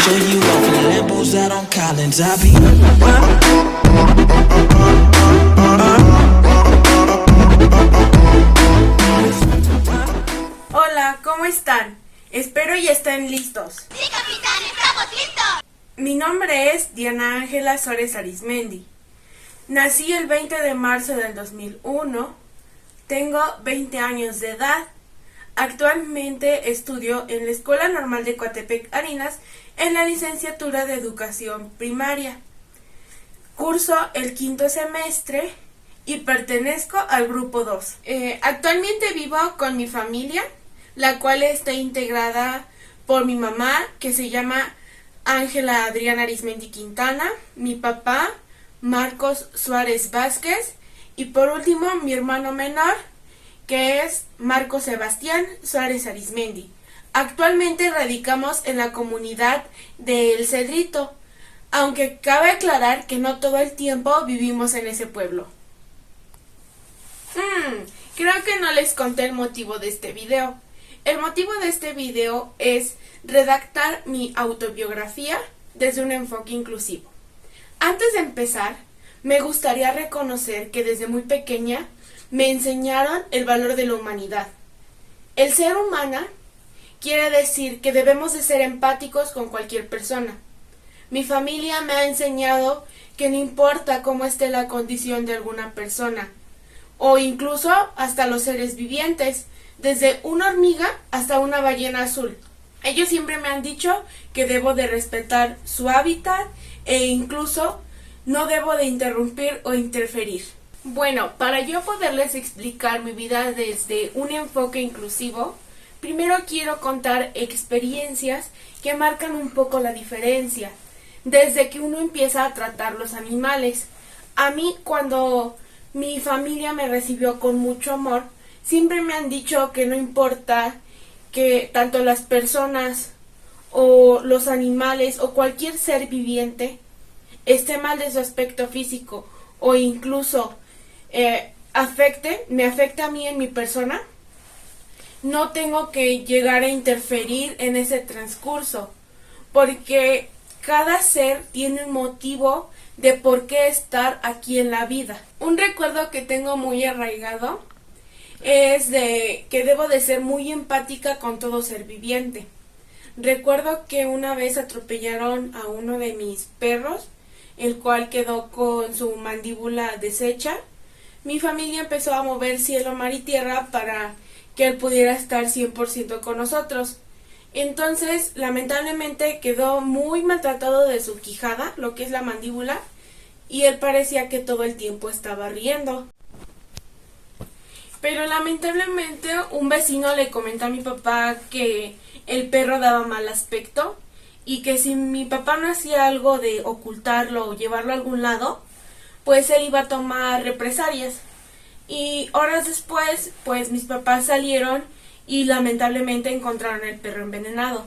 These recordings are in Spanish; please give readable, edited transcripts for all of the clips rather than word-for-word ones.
show you off in Lambos out on Collins. I be. Hola, ¿cómo están? Espero y estén listos. ¡Sí, capitán! ¡Estamos listos! Mi nombre es Diana Ángela Suárez Arizmendi. Nací el 20 de marzo del 2001. Tengo 20 años de edad. Actualmente estudio en la Escuela Normal de Coatepec Arenas en la licenciatura de Educación Primaria. Curso el 5º semestre y pertenezco al grupo 2. Actualmente vivo con mi familia, la cual está integrada por mi mamá, que se llama Ángela Adriana Arizmendi Quintana, mi papá, Marcos Suárez Vázquez, y por último mi hermano menor, que es Marcos Sebastián Suárez Arizmendi. Actualmente radicamos en la comunidad de El Cedrito, aunque cabe aclarar que no todo el tiempo vivimos en ese pueblo. Creo que no les conté el motivo de este video. El motivo de este video es redactar mi autobiografía desde un enfoque inclusivo. Antes de empezar, me gustaría reconocer que desde muy pequeña me enseñaron el valor de la humanidad. El ser humana quiere decir que debemos de ser empáticos con cualquier persona. Mi familia me ha enseñado que no importa cómo esté la condición de alguna persona, o incluso hasta los seres vivientes, desde una hormiga hasta una ballena azul. Ellos siempre me han dicho que debo de respetar su hábitat e incluso no debo de interrumpir o interferir. Bueno, para yo poderles explicar mi vida desde un enfoque inclusivo, primero quiero contar experiencias que marcan un poco la diferencia, desde que uno empieza a tratar los animales. A mí, cuando mi familia me recibió con mucho amor, siempre me han dicho que no importa que tanto las personas o los animales o cualquier ser viviente esté mal de su aspecto físico o incluso me afecte a mí en mi persona, no tengo que llegar a interferir en ese transcurso, porque cada ser tiene un motivo de por qué estar aquí en la vida. Un recuerdo que tengo muy arraigado es de que debo de ser muy empática con todo ser viviente. Recuerdo que una vez atropellaron a uno de mis perros, el cual quedó con su mandíbula deshecha. Mi familia empezó a mover cielo, mar y tierra para que él pudiera estar 100% con nosotros. Entonces, lamentablemente quedó muy maltratado de su quijada, lo que es la mandíbula, y él parecía que todo el tiempo estaba riendo. Pero lamentablemente un vecino le comentó a mi papá que el perro daba mal aspecto y que si mi papá no hacía algo de ocultarlo o llevarlo a algún lado, pues él iba a tomar represalias. Y horas después, pues mis papás salieron y lamentablemente encontraron el perro envenenado.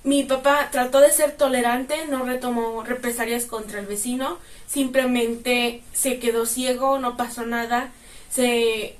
Mi papá trató de ser tolerante, no retomó represalias contra el vecino, simplemente se quedó ciego, no pasó nada.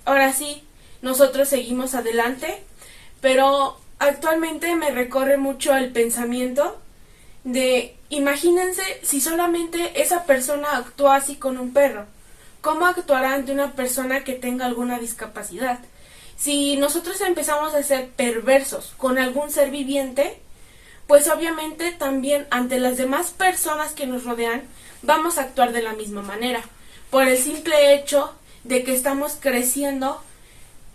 Ahora sí, nosotros seguimos adelante, pero actualmente me recorre mucho el pensamiento de, imagínense si solamente esa persona actuó así con un perro, ¿cómo actuará ante una persona que tenga alguna discapacidad? Si nosotros empezamos a ser perversos con algún ser viviente, pues obviamente también ante las demás personas que nos rodean vamos a actuar de la misma manera, por el simple hecho de que estamos creciendo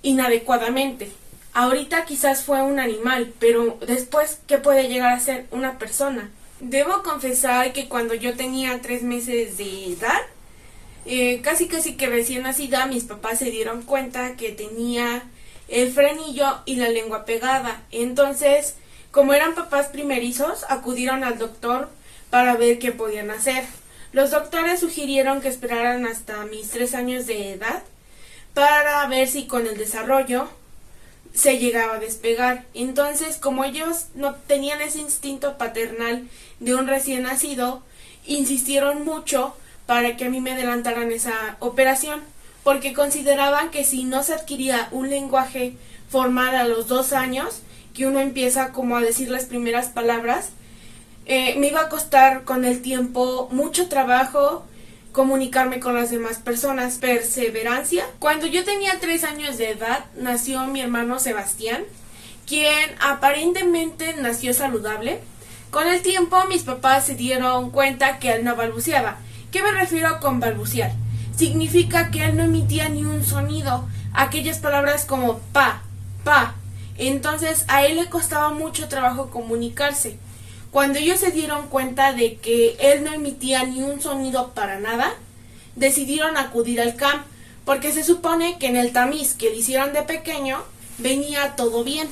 inadecuadamente. Ahorita quizás fue un animal, pero después, ¿qué puede llegar a ser una persona? Debo confesar que cuando yo tenía 3 meses de edad, casi que recién nacida, mis papás se dieron cuenta que tenía el frenillo y la lengua pegada. Entonces, como eran papás primerizos, acudieron al doctor para ver qué podían hacer. Los doctores sugirieron que esperaran hasta mis 3 años de edad para ver si con el desarrollo se llegaba a despegar. Entonces, como ellos no tenían ese instinto paternal de un recién nacido, insistieron mucho para que a mí me adelantaran esa operación, porque consideraban que si no se adquiría un lenguaje formal a los 2 años, que uno empieza como a decir las primeras palabras, Me iba a costar con el tiempo mucho trabajo comunicarme con las demás personas, perseverancia. Cuando yo tenía 3 años de edad, nació mi hermano Sebastián, quien aparentemente nació saludable. Con el tiempo mis papás se dieron cuenta que él no balbuceaba. ¿Qué me refiero con balbucear? Significa que él no emitía ni un sonido, aquellas palabras como pa, pa. Entonces a él le costaba mucho trabajo comunicarse. Cuando ellos se dieron cuenta de que él no emitía ni un sonido para nada, decidieron acudir al CAM, porque se supone que en el tamiz que le hicieron de pequeño venía todo bien.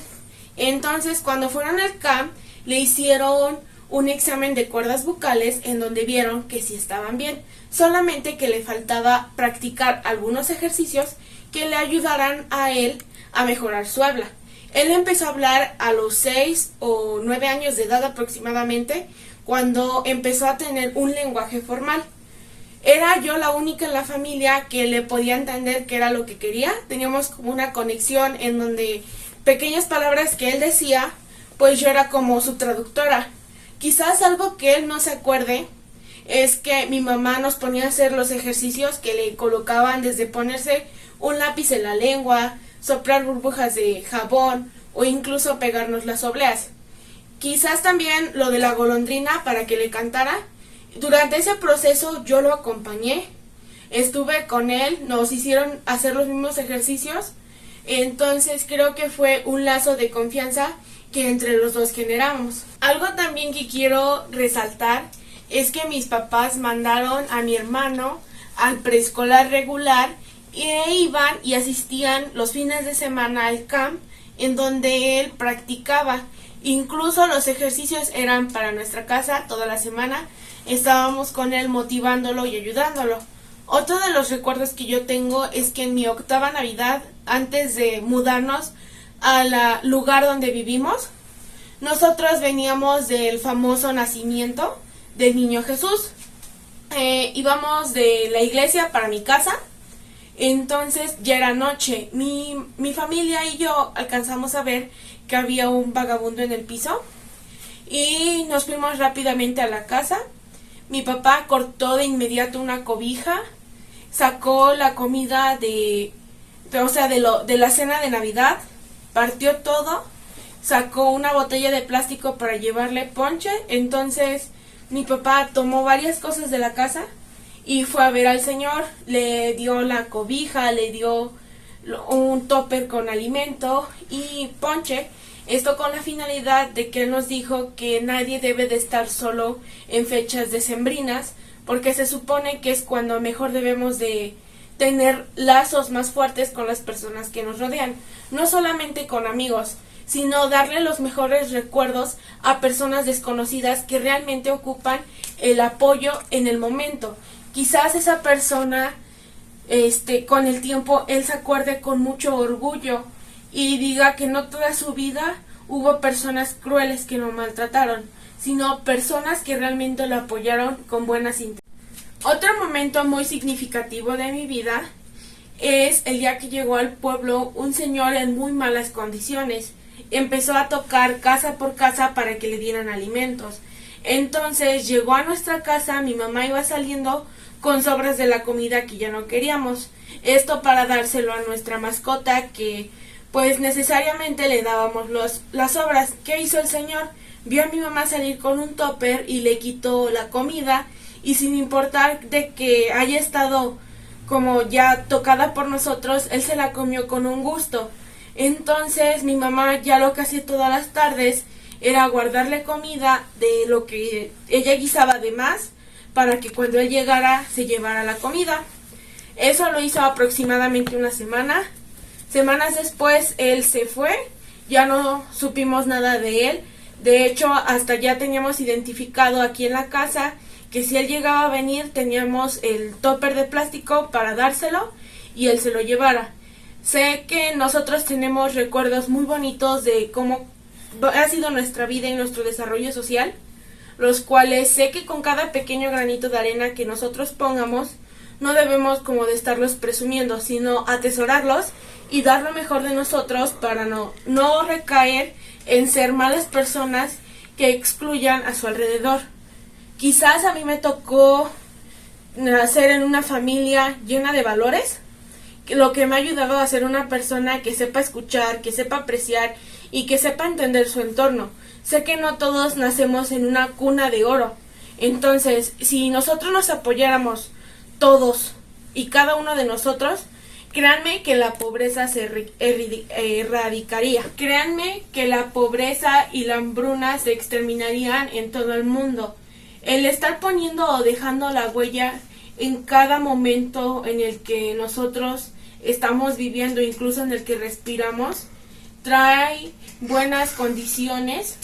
Entonces cuando fueron al CAM le hicieron un examen de cuerdas vocales en donde vieron que sí estaban bien, solamente que le faltaba practicar algunos ejercicios que le ayudaran a él a mejorar su habla. Él empezó a hablar a los 6 o 9 años de edad aproximadamente, cuando empezó a tener un lenguaje formal. Era yo la única en la familia que le podía entender qué era lo que quería. Teníamos como una conexión en donde pequeñas palabras que él decía, pues yo era como su traductora. Quizás algo que él no se acuerde es que mi mamá nos ponía a hacer los ejercicios que le colocaban, desde ponerse un lápiz en la lengua, soplar burbujas de jabón o incluso pegarnos las obleas. Quizás también lo de la golondrina para que le cantara. Durante ese proceso yo lo acompañé, estuve con él, nos hicieron hacer los mismos ejercicios, entonces creo que fue un lazo de confianza que entre los dos generamos. Algo también que quiero resaltar es que mis papás mandaron a mi hermano al preescolar regular e iban y asistían los fines de semana al camp en donde él practicaba. Incluso los ejercicios eran para nuestra casa toda la semana. Estábamos con él motivándolo y ayudándolo. Otro de los recuerdos que yo tengo es que en mi octava Navidad, antes de mudarnos al lugar donde vivimos, nosotros veníamos del famoso nacimiento del niño Jesús. Íbamos de la iglesia para mi casa. Entonces ya era noche. Mi familia y yo alcanzamos a ver que había un vagabundo en el piso y nos fuimos rápidamente a la casa. Mi papá cortó de inmediato una cobija, sacó la comida de la cena de Navidad, partió todo, sacó una botella de plástico para llevarle ponche. Entonces mi papá tomó varias cosas de la casa y fue a ver al señor, le dio la cobija, le dio un topper con alimento y ponche. Esto con la finalidad de que él nos dijo que nadie debe de estar solo en fechas decembrinas, porque se supone que es cuando mejor debemos de tener lazos más fuertes con las personas que nos rodean. No solamente con amigos, sino darle los mejores recuerdos a personas desconocidas que realmente ocupan el apoyo en el momento. Quizás esa persona, con el tiempo, él se acuerde con mucho orgullo y diga que no toda su vida hubo personas crueles que lo maltrataron, sino personas que realmente lo apoyaron con buenas intenciones. Otro momento muy significativo de mi vida es el día que llegó al pueblo un señor en muy malas condiciones. Empezó a tocar casa por casa para que le dieran alimentos. Entonces llegó a nuestra casa, mi mamá iba saliendo con sobras de la comida que ya no queríamos. Esto para dárselo a nuestra mascota, que pues necesariamente le dábamos las sobras. ¿Qué hizo el señor? Vio a mi mamá salir con un topper y le quitó la comida, y sin importar de que haya estado como ya tocada por nosotros, él se la comió con un gusto. Entonces mi mamá ya lo que hacía todas las tardes era guardarle comida de lo que ella guisaba de más, para que cuando él llegara se llevara la comida. Eso lo hizo aproximadamente una semana. Semanas después él se fue, ya no supimos nada de él. De hecho, hasta ya teníamos identificado aquí en la casa que si él llegaba a venir teníamos el topper de plástico para dárselo y él se lo llevara. Sé que nosotros tenemos recuerdos muy bonitos de cómo ha sido nuestra vida y nuestro desarrollo social, los cuales sé que con cada pequeño granito de arena que nosotros pongamos, no debemos como de estarlos presumiendo, sino atesorarlos y dar lo mejor de nosotros para no recaer en ser malas personas que excluyan a su alrededor. Quizás a mí me tocó nacer en una familia llena de valores, lo que me ha ayudado a ser una persona que sepa escuchar, que sepa apreciar y que sepa entender su entorno. Sé que no todos nacemos en una cuna de oro. Entonces, si nosotros nos apoyáramos todos y cada uno de nosotros, créanme que la pobreza se erradicaría. Créanme que la pobreza y la hambruna se exterminarían en todo el mundo. El estar poniendo o dejando la huella en cada momento en el que nosotros estamos viviendo, incluso en el que respiramos, trae buenas condiciones,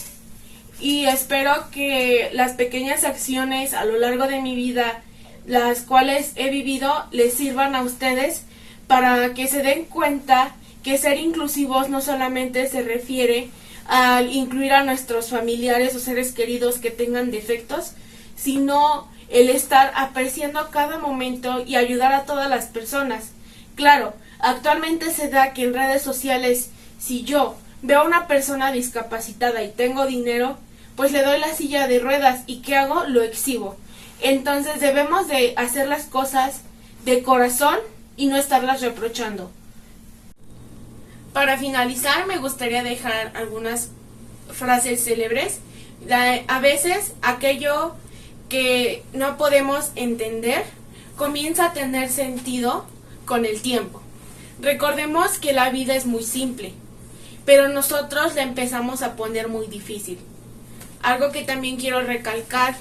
y espero que las pequeñas acciones a lo largo de mi vida, las cuales he vivido, les sirvan a ustedes para que se den cuenta que ser inclusivos no solamente se refiere a incluir a nuestros familiares o seres queridos que tengan defectos, sino el estar apreciando cada momento y ayudar a todas las personas. Claro, actualmente se da que en redes sociales, si yo veo a una persona discapacitada y tengo dinero, pues le doy la silla de ruedas, y ¿qué hago? Lo exhibo. Entonces debemos de hacer las cosas de corazón y no estarlas reprochando. Para finalizar, me gustaría dejar algunas frases célebres. A veces aquello que no podemos entender comienza a tener sentido con el tiempo. Recordemos que la vida es muy simple, pero nosotros la empezamos a poner muy difícil. Algo que también quiero recalcar,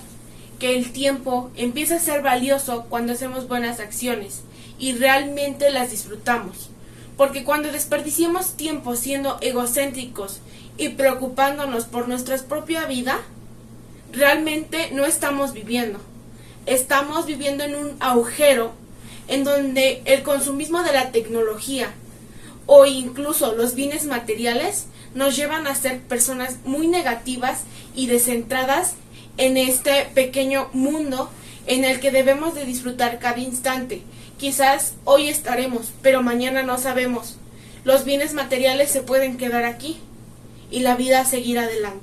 que el tiempo empieza a ser valioso cuando hacemos buenas acciones y realmente las disfrutamos. Porque cuando desperdiciamos tiempo siendo egocéntricos y preocupándonos por nuestra propia vida, realmente no estamos viviendo. Estamos viviendo en un agujero en donde el consumismo de la tecnología o incluso los bienes materiales nos llevan a ser personas muy negativas y descentradas en este pequeño mundo en el que debemos de disfrutar cada instante. Quizás hoy estaremos, pero mañana no sabemos. Los bienes materiales se pueden quedar aquí y la vida seguir adelante.